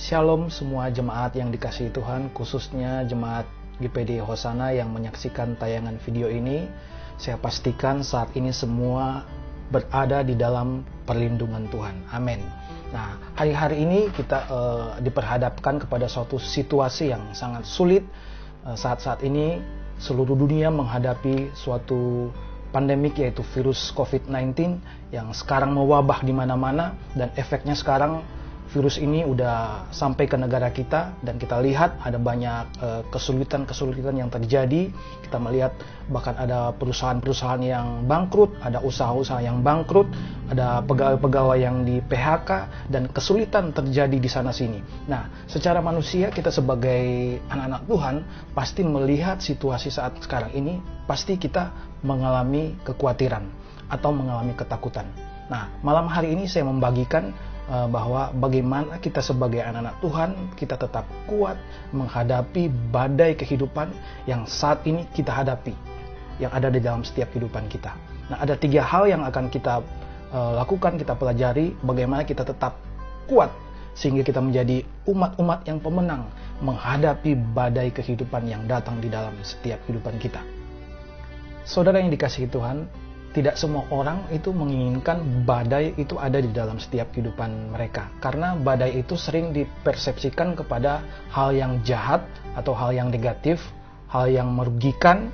Shalom semua jemaat yang dikasihi Tuhan, khususnya jemaat GPD Hosana yang menyaksikan tayangan video ini. Saya pastikan saat ini semua berada di dalam perlindungan Tuhan. Amin. Nah, hari-hari ini kita diperhadapkan kepada suatu situasi yang sangat sulit. Saat-saat ini seluruh dunia menghadapi suatu pandemik, yaitu virus COVID-19 yang sekarang mewabah di mana-mana, dan efeknya sekarang virus ini udah sampai ke negara kita, dan kita lihat ada banyak kesulitan-kesulitan yang terjadi. Kita melihat bahkan ada perusahaan-perusahaan yang bangkrut, ada usaha-usaha yang bangkrut, ada pegawai-pegawai yang di PHK, dan kesulitan terjadi di sana-sini. Nah, secara manusia kita sebagai anak-anak Tuhan pasti melihat situasi saat sekarang ini, pasti kita mengalami kekhawatiran atau mengalami ketakutan. Nah, malam hari ini saya membagikan bahwa bagaimana kita sebagai anak-anak Tuhan, kita tetap kuat menghadapi badai kehidupan yang saat ini kita hadapi, yang ada di dalam setiap kehidupan kita. Nah, ada 3 hal yang akan kita lakukan, kita pelajari bagaimana kita tetap kuat sehingga kita menjadi umat-umat yang pemenang menghadapi badai kehidupan yang datang di dalam setiap kehidupan kita. Saudara yang dikasihi Tuhan, tidak semua orang itu menginginkan badai itu ada di dalam setiap kehidupan mereka. Karena badai itu sering dipersepsikan kepada hal yang jahat atau hal yang negatif, hal yang merugikan,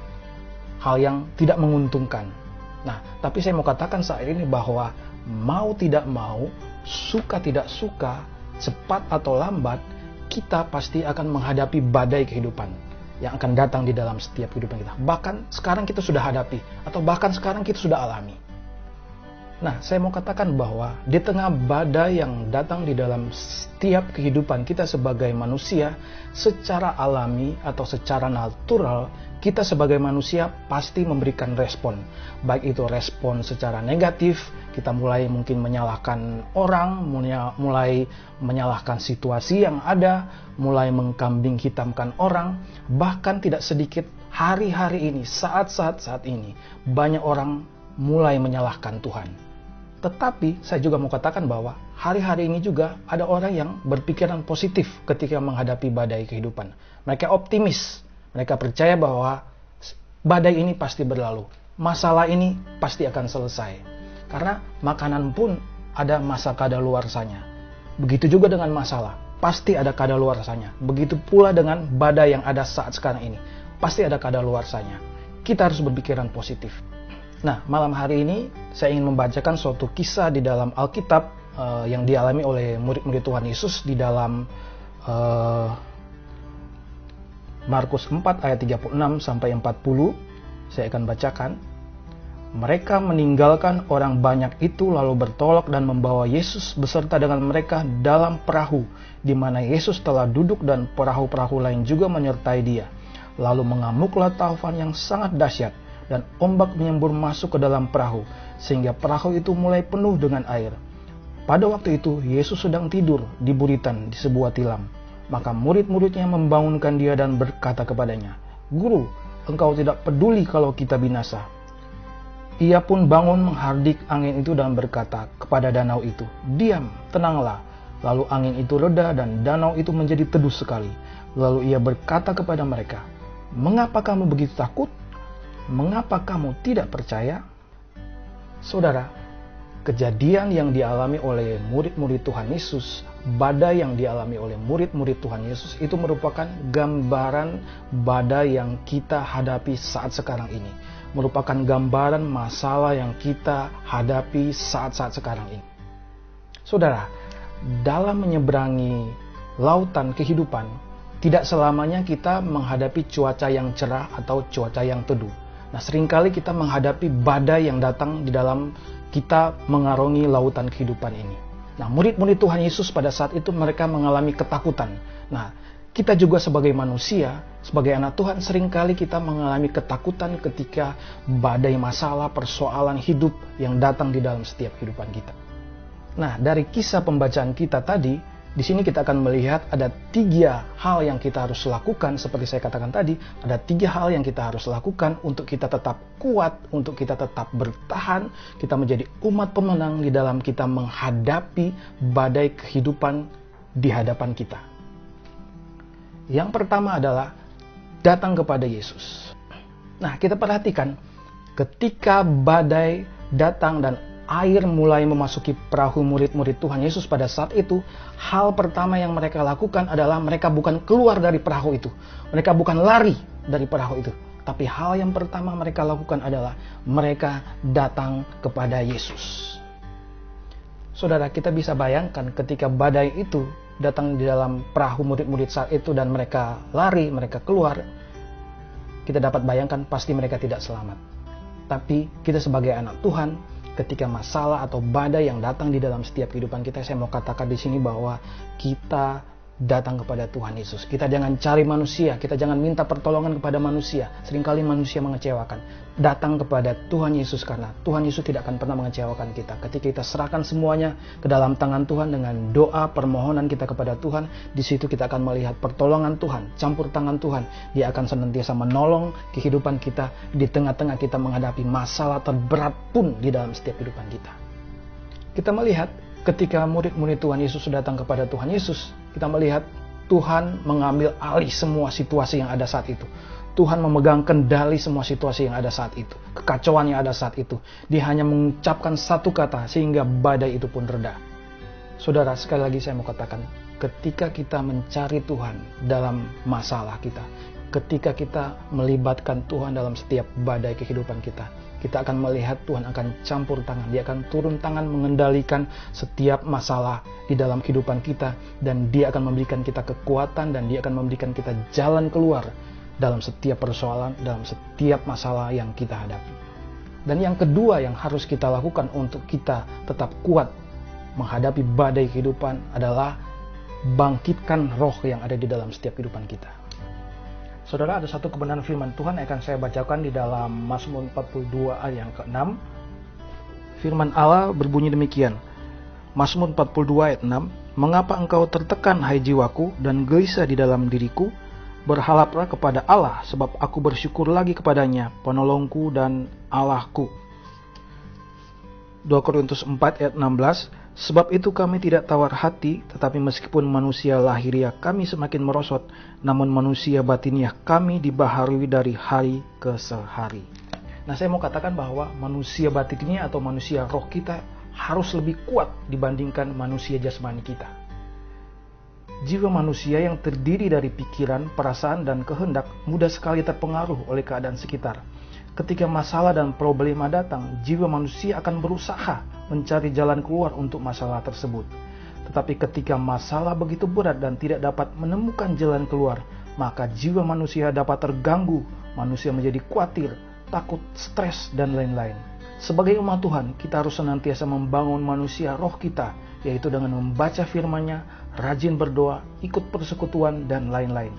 hal yang tidak menguntungkan. Nah, tapi saya mau katakan saat ini bahwa mau tidak mau, suka tidak suka, cepat atau lambat, kita pasti akan menghadapi badai kehidupan yang akan datang di dalam setiap kehidupan kita. Bahkan sekarang kita sudah hadapi, atau bahkan sekarang kita sudah alami. Nah, saya mau katakan bahwa di tengah badai yang datang di dalam setiap kehidupan kita sebagai manusia, secara alami atau secara natural, kita sebagai manusia pasti memberikan respon. Baik itu respon secara negatif, kita mulai mungkin menyalahkan orang, mulai menyalahkan situasi yang ada, mulai mengkambing hitamkan orang. Bahkan tidak sedikit hari-hari ini, saat ini, banyak orang mulai menyalahkan Tuhan. Tetapi saya juga mau katakan bahwa hari-hari ini juga ada orang yang berpikiran positif ketika menghadapi badai kehidupan. Mereka optimis, mereka percaya bahwa badai ini pasti berlalu, masalah ini pasti akan selesai. Karena makanan pun ada masa kadaluarsanya. Begitu juga dengan masalah, pasti ada kadaluarsanya. Begitu pula dengan badai yang ada saat sekarang ini, pasti ada kadaluarsanya. Kita harus berpikiran positif. Nah, malam hari ini saya ingin membacakan suatu kisah di dalam Alkitab yang dialami oleh murid-murid Tuhan Yesus di dalam Markus 4 ayat 36 sampai 40. Saya akan bacakan. Mereka meninggalkan orang banyak itu lalu bertolak dan membawa Yesus beserta dengan mereka dalam perahu, di mana Yesus telah duduk dan perahu-perahu lain juga menyertai dia. Lalu mengamuklah taufan yang sangat dahsyat, dan ombak menyembur masuk ke dalam perahu, sehingga perahu itu mulai penuh dengan air. Pada waktu itu, Yesus sedang tidur di buritan di sebuah tilam. Maka murid-muridnya membangunkan dia dan berkata kepadanya, "Guru, engkau tidak peduli kalau kita binasa." Ia pun bangun menghardik angin itu dan berkata kepada danau itu, "Diam, tenanglah." Lalu angin itu reda dan danau itu menjadi teduh sekali. Lalu ia berkata kepada mereka, "Mengapa kamu begitu takut? Mengapa kamu tidak percaya?" Saudara, kejadian yang dialami oleh murid-murid Tuhan Yesus, badai yang dialami oleh murid-murid Tuhan Yesus itu merupakan gambaran badai yang kita hadapi saat sekarang ini. Merupakan gambaran masalah yang kita hadapi saat-saat sekarang ini. Saudara, dalam menyeberangi lautan kehidupan, tidak selamanya kita menghadapi cuaca yang cerah atau cuaca yang teduh. Nah, seringkali kita menghadapi badai yang datang di dalam kita mengarungi lautan kehidupan ini. Nah, murid-murid Tuhan Yesus pada saat itu mereka mengalami ketakutan. Nah, kita juga sebagai manusia, sebagai anak Tuhan, seringkali kita mengalami ketakutan ketika badai masalah, persoalan hidup yang datang di dalam setiap kehidupan kita. Nah, dari kisah pembacaan kita tadi, di sini kita akan melihat ada 3 hal yang kita harus lakukan. Seperti saya katakan tadi, ada 3 hal yang kita harus lakukan untuk kita tetap kuat, untuk kita tetap bertahan, kita menjadi umat pemenang di dalam kita menghadapi badai kehidupan di hadapan kita. Yang pertama adalah datang kepada Yesus. Nah, kita perhatikan ketika badai datang dan air mulai memasuki perahu murid-murid Tuhan Yesus pada saat itu, hal pertama yang mereka lakukan adalah mereka bukan keluar dari perahu itu. Mereka bukan lari dari perahu itu. Tapi hal yang pertama mereka lakukan adalah mereka datang kepada Yesus. Saudara, kita bisa bayangkan ketika badai itu datang di dalam perahu murid-murid saat itu dan mereka lari, mereka keluar. Kita dapat bayangkan pasti mereka tidak selamat. Tapi kita sebagai anak Tuhan, ketika masalah atau badai yang datang di dalam setiap kehidupan kita, saya mau katakan di sini bahwa kita datang kepada Tuhan Yesus. Kita jangan cari manusia, kita jangan minta pertolongan kepada manusia. Seringkali manusia mengecewakan. Datang kepada Tuhan Yesus karena Tuhan Yesus tidak akan pernah mengecewakan kita. Ketika kita serahkan semuanya ke dalam tangan Tuhan dengan doa permohonan kita kepada Tuhan, di situ kita akan melihat pertolongan Tuhan, campur tangan Tuhan. Dia akan senantiasa menolong kehidupan kita di tengah-tengah kita menghadapi masalah terberat pun di dalam setiap kehidupan kita. Kita melihat ketika murid-murid Tuhan Yesus datang kepada Tuhan Yesus, kita melihat Tuhan mengambil alih semua situasi yang ada saat itu. Tuhan memegang kendali semua situasi yang ada saat itu. Kekacauan yang ada saat itu. Dia hanya mengucapkan satu kata sehingga badai itu pun reda. Saudara, sekali lagi saya mau katakan, ketika kita mencari Tuhan dalam masalah kita, ketika kita melibatkan Tuhan dalam setiap badai kehidupan kita, kita akan melihat Tuhan akan campur tangan. Dia akan turun tangan mengendalikan setiap masalah di dalam kehidupan kita. Dan Dia akan memberikan kita kekuatan dan Dia akan memberikan kita jalan keluar dalam setiap persoalan, dalam setiap masalah yang kita hadapi. Dan yang kedua yang harus kita lakukan untuk kita tetap kuat menghadapi badai kehidupan adalah bangkitkan roh yang ada di dalam setiap kehidupan kita. Saudara, ada satu kebenaran firman Tuhan yang akan saya bacakan di dalam Mazmur 42 ayat yang ke-6. Firman Allah berbunyi demikian. Mazmur 42 ayat 6. Mengapa engkau tertekan, hai jiwaku, dan gelisah di dalam diriku? Berharaplah kepada Allah, sebab aku bersyukur lagi kepadanya, penolongku dan Allahku. 2 Korintus 4 ayat 16. Sebab itu kami tidak tawar hati, tetapi meskipun manusia lahiriah kami semakin merosot, namun manusia batiniah kami dibaharui dari hari ke hari. Nah, saya mau katakan bahwa manusia batiniah atau manusia roh kita harus lebih kuat dibandingkan manusia jasmani kita. Jiwa manusia yang terdiri dari pikiran, perasaan, dan kehendak mudah sekali terpengaruh oleh keadaan sekitar. Ketika masalah dan problema datang, jiwa manusia akan berusaha mencari jalan keluar untuk masalah tersebut. Tetapi ketika masalah begitu berat dan tidak dapat menemukan jalan keluar, maka jiwa manusia dapat terganggu, manusia menjadi khawatir, takut, stres, dan lain-lain. Sebagai umat Tuhan, kita harus senantiasa membangun manusia roh kita, yaitu dengan membaca firman-Nya, rajin berdoa, ikut persekutuan, dan lain-lain.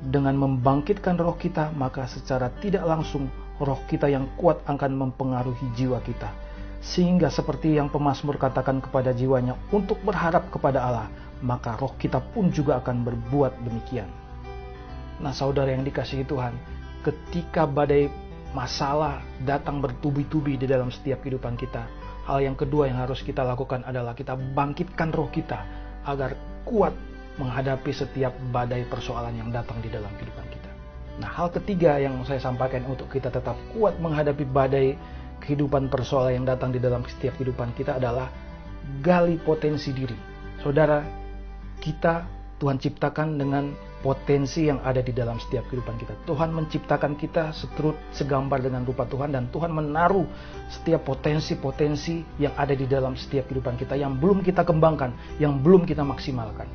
Dengan membangkitkan roh kita, maka secara tidak langsung roh kita yang kuat akan mempengaruhi jiwa kita. Sehingga seperti yang pemazmur katakan kepada jiwanya untuk berharap kepada Allah, maka roh kita pun juga akan berbuat demikian. Nah, saudara yang dikasihi Tuhan, ketika badai masalah datang bertubi-tubi di dalam setiap kehidupan kita, hal yang kedua yang harus kita lakukan adalah kita bangkitkan roh kita agar kuat menghadapi setiap badai persoalan yang datang di dalam kehidupan kita. Nah, hal ketiga yang saya sampaikan untuk kita tetap kuat menghadapi badai kehidupan persoalan yang datang di dalam setiap kehidupan kita adalah gali potensi diri. Saudara, kita Tuhan ciptakan dengan potensi yang ada di dalam setiap kehidupan kita. Tuhan menciptakan kita seturut segambar dengan rupa Tuhan, dan Tuhan menaruh setiap potensi-potensi yang ada di dalam setiap kehidupan kita yang belum kita kembangkan, yang belum kita maksimalkan.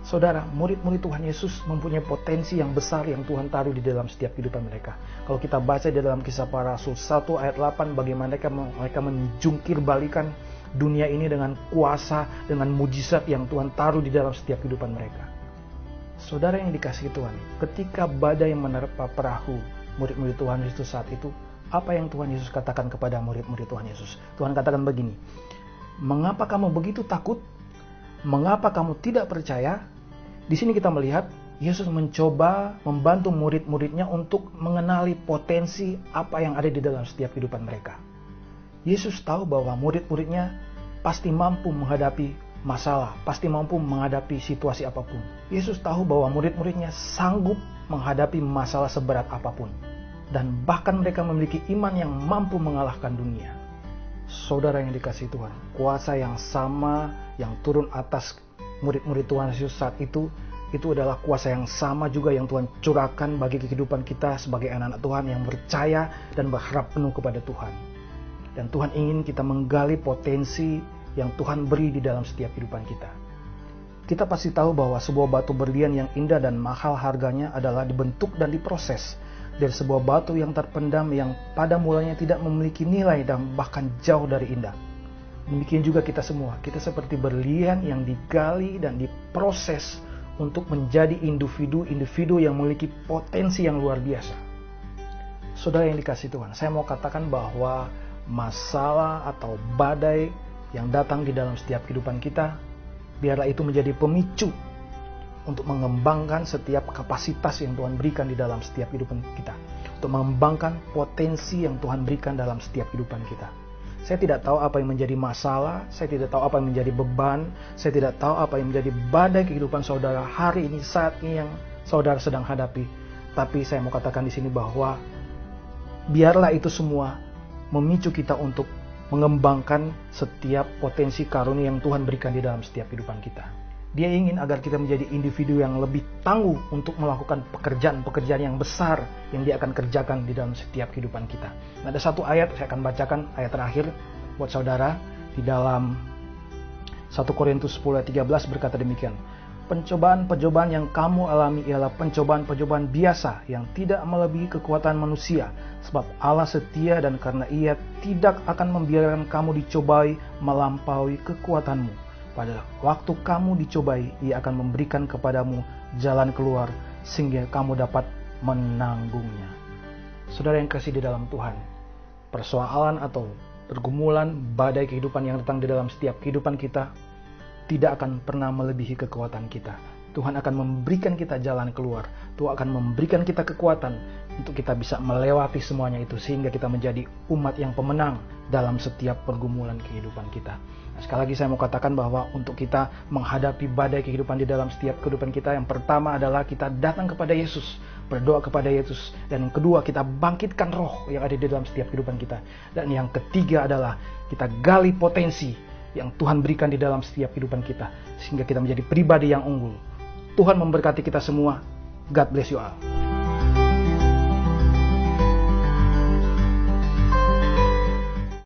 Saudara, murid-murid Tuhan Yesus mempunyai potensi yang besar yang Tuhan taruh di dalam setiap kehidupan mereka. Kalau kita baca di dalam Kisah Para Rasul 1 ayat 8, bagaimana mereka menjungkir balikan dunia ini dengan kuasa, dengan mujizat yang Tuhan taruh di dalam setiap kehidupan mereka. Saudara yang dikasihi Tuhan, ketika badai menerpa perahu murid-murid Tuhan Yesus saat itu, apa yang Tuhan Yesus katakan kepada murid-murid Tuhan Yesus? Tuhan katakan begini, mengapa kamu begitu takut? Mengapa kamu tidak percaya? Di sini kita melihat Yesus mencoba membantu murid-muridnya untuk mengenali potensi apa yang ada di dalam setiap kehidupan mereka. Yesus tahu bahwa murid-muridnya pasti mampu menghadapi masalah, pasti mampu menghadapi situasi apapun. Yesus tahu bahwa murid-muridnya sanggup menghadapi masalah seberat apapun. Dan bahkan mereka memiliki iman yang mampu mengalahkan dunia. Saudara yang dikasihi Tuhan, kuasa yang sama yang turun atas murid-murid Tuhan Yesus saat itu adalah kuasa yang sama juga yang Tuhan curahkan bagi kehidupan kita sebagai anak-anak Tuhan yang percaya dan berharap penuh kepada Tuhan. Dan Tuhan ingin kita menggali potensi yang Tuhan beri di dalam setiap kehidupan kita. Kita pasti tahu bahwa sebuah batu berlian yang indah dan mahal harganya adalah dibentuk dan diproses dari sebuah batu yang terpendam yang pada mulanya tidak memiliki nilai dan bahkan jauh dari indah. Demikian juga kita semua, kita seperti berlian yang digali dan diproses untuk menjadi individu-individu yang memiliki potensi yang luar biasa. Saudara yang dikasihi Tuhan, saya mau katakan bahwa masalah atau badai yang datang di dalam setiap kehidupan kita, biarlah itu menjadi pemicu untuk mengembangkan setiap kapasitas yang Tuhan berikan di dalam setiap kehidupan kita, untuk mengembangkan potensi yang Tuhan berikan dalam setiap kehidupan kita. Saya tidak tahu apa yang menjadi masalah, saya tidak tahu apa yang menjadi beban, saya tidak tahu apa yang menjadi badai kehidupan saudara hari ini, saat ini yang saudara sedang hadapi. Tapi saya mau katakan di sini bahwa biarlah itu semua memicu kita untuk mengembangkan setiap potensi karunia yang Tuhan berikan di dalam setiap kehidupan kita. Dia ingin agar kita menjadi individu yang lebih tangguh untuk melakukan pekerjaan-pekerjaan yang besar yang dia akan kerjakan di dalam setiap kehidupan kita. Nah, ada satu ayat, saya akan bacakan ayat terakhir buat saudara di dalam 1 Korintus 10 ayat 13 berkata demikian. Pencobaan-pencobaan yang kamu alami ialah pencobaan-pencobaan biasa yang tidak melebihi kekuatan manusia. Sebab Allah setia dan karena Ia tidak akan membiarkan kamu dicobai melampaui kekuatanmu. Pada waktu kamu dicobai, Ia akan memberikan kepadamu jalan keluar sehingga kamu dapat menanggungnya. Saudara yang kasih di dalam Tuhan, persoalan atau pergumulan badai kehidupan yang datang di dalam setiap kehidupan kita tidak akan pernah melebihi kekuatan kita. Tuhan akan memberikan kita jalan keluar. Tuhan akan memberikan kita kekuatan untuk kita bisa melewati semuanya itu sehingga kita menjadi umat yang pemenang dalam setiap pergumulan kehidupan kita. Nah, sekali lagi saya mau katakan bahwa untuk kita menghadapi badai kehidupan di dalam setiap kehidupan kita, yang pertama adalah kita datang kepada Yesus, berdoa kepada Yesus, dan yang kedua kita bangkitkan roh yang ada di dalam setiap kehidupan kita, dan yang ketiga adalah kita gali potensi yang Tuhan berikan di dalam setiap kehidupan kita sehingga kita menjadi pribadi yang unggul. Tuhan memberkati kita semua. God bless you all.